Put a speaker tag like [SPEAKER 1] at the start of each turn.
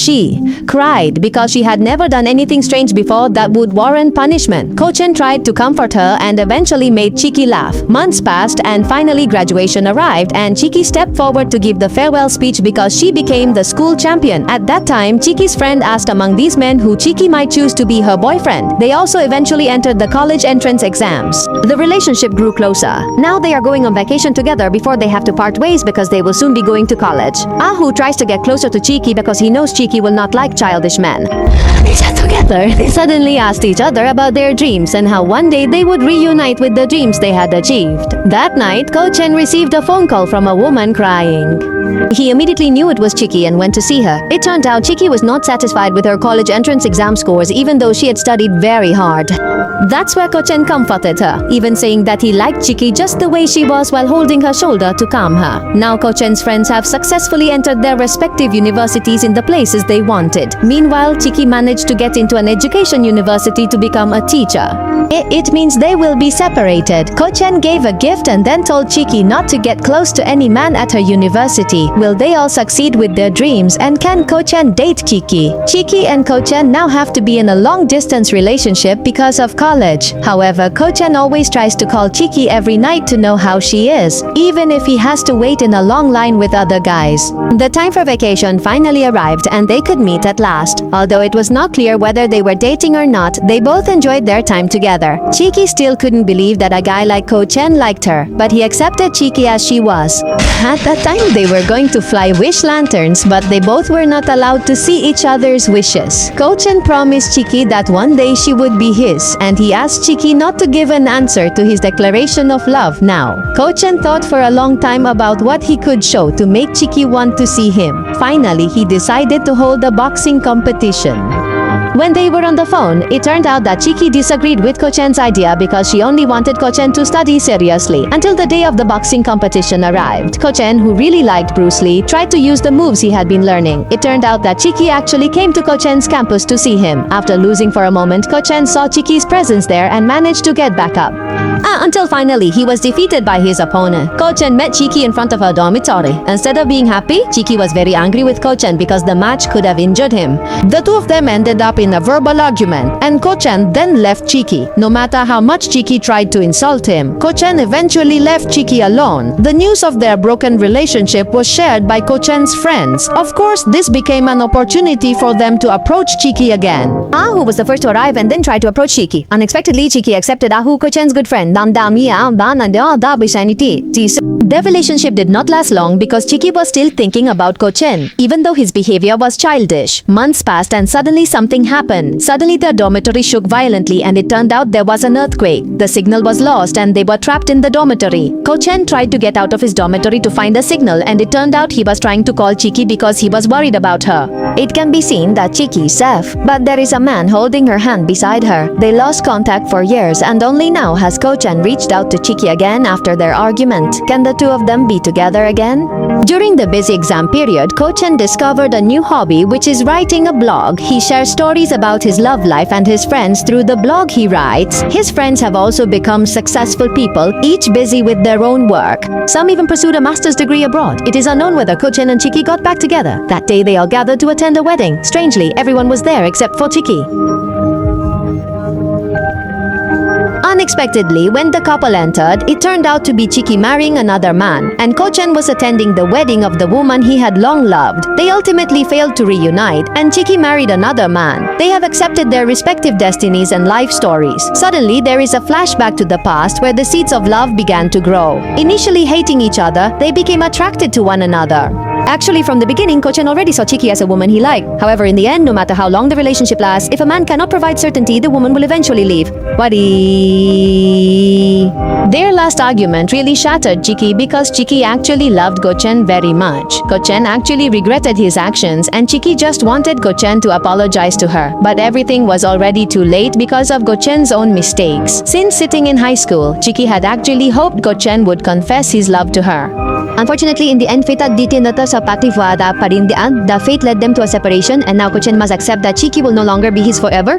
[SPEAKER 1] she cried because she had never done anything strange before that would warrant punishment. Ko-chen tried to comfort her and eventually made Chiki laugh. Months passed and finally graduation arrived and Chiki stepped forward to give the farewell speech because she became the school champion. At that time, Chiki's friend asked among these men who Chiki might choose to be her boyfriend. They also eventually entered the college entrance exams. The relationship grew closer. Now they are going on vacation together before they have to part ways because they will soon be going to college. Ahu tries to get closer to Chiki because he knows Chiki will not like childish men. They sat together. They suddenly asked each other about their dreams and how one day they would reunite with the dreams they had achieved. That night, Ko-chen received a phone call from a woman crying. He immediately knew it was Chiki and went to see her. It turned out Chiki was not satisfied with her college entrance exam scores even though she had studied very hard. That's where Ko-chen comforted her, even saying that he liked Chiki just the way she was while holding her shoulder to calm her. Now Ko-chen's friends have successfully entered their respective universities in the places they wanted. Meanwhile, Chiki managed to get into an education university to become a teacher. It means they will be separated. Ko-chen gave a gift and then told Chiki not to get close to any man at her university. Will they all succeed with their dreams and can Ko-chen date Chiki? Chiki and Ko-chen now have to be in a long-distance relationship because of college. However, Ko-chen always tries to call Chiki every night to know how she is, even if he has to wait in a long line with other guys. The time for vacation finally arrived and they could meet at last. Although it was not clear whether they were dating or not, they both enjoyed their time together. Chiki still couldn't believe that a guy like Ko-chen liked her, but he accepted Chiki as she was. At that time, they were going to fly wish lanterns, but they both were not allowed to see each other's wishes. Ko-chen promised Chiki that one day she would be his, and he asked Chiki not to give an answer to his declaration of love now. Ko-chen thought for a long time about what he could show to make Chiki want to see him. Finally, he decided to hold a boxing competition. When they were on the phone, it turned out that Chiki disagreed with Ko-chen's idea because she only wanted Ko-chen to study seriously. Until the day of the boxing competition arrived. Ko-chen, who really liked Bruce Lee, tried to use the moves he had been learning. It turned out that Chiki actually came to Ko-chen's campus to see him. After losing for a moment, Ko-chen saw Chiki's presence there and managed to get back up. Until finally, he was defeated by his opponent. Ko-chen met Chiki in front of her dormitory. Instead of being happy, Chiki was very angry with Ko-chen because the match could have injured him. The two of them ended up in a verbal argument, and Ko-chen then left Chiki. No matter how much Chiki tried to insult him, Ko-chen eventually left Chiki alone. The news of their broken relationship was shared by Ko-chen's friends. Of course, this became an opportunity for them to approach Chiki again. Ahu was the first to arrive and then tried to approach Chiki. Unexpectedly, Chiki accepted Ahu, Ko-chen's good friend. Their relationship did not last long because Chiki was still thinking about Ko-chen, even though his behavior was childish. Months passed and suddenly something happened. Suddenly their dormitory shook violently and it turned out there was an earthquake. The signal was lost and they were trapped in the dormitory. Ko-chen tried to get out of his dormitory to find a signal and it turned out he was trying to call Chiki because he was worried about her. It can be seen that Chiki is safe, but there is a man holding her hand beside her. They lost contact for years and only now has Ko-chen reached out to Chiki again after their argument. Can the two of them be together again? During the busy exam period, Ko-chen discovered a new hobby, which is writing a blog. He shares stories about his love life and his friends through the blog he writes. His friends have also become successful people, each busy with their own work. Some even pursued a master's degree abroad. It is unknown whether Ko-chen and Chiki got back together. That day they all gathered to attend a wedding. Strangely, everyone was there except for Chiki. Unexpectedly, when the couple entered, it turned out to be Chiki marrying another man, and Ko-chen was attending the wedding of the woman he had long loved. They ultimately failed to reunite, and Chiki married another man. They have accepted their respective destinies and life stories. Suddenly, there is a flashback to the past where the seeds of love began to grow. Initially hating each other, they became attracted to one another. Actually, from the beginning, Ko-chen already saw Chiki as a woman he liked. However, in the end, no matter how long the relationship lasts, if a man cannot provide certainty, the woman will eventually leave. Their last argument really shattered Chiki because Chiki actually loved Ko-chen very much. Ko-chen actually regretted his actions and Chiki just wanted Ko-chen to apologize to her. But everything was already too late because of Ko-chen's own mistakes. Since sitting in high school, Chiki had actually hoped Ko-chen would confess his love to her. Unfortunately, in the end, fate at ditinata sa patiwada pa rin the fate led them to a separation and now Ko-chen must accept that Chiki will no longer be his forever.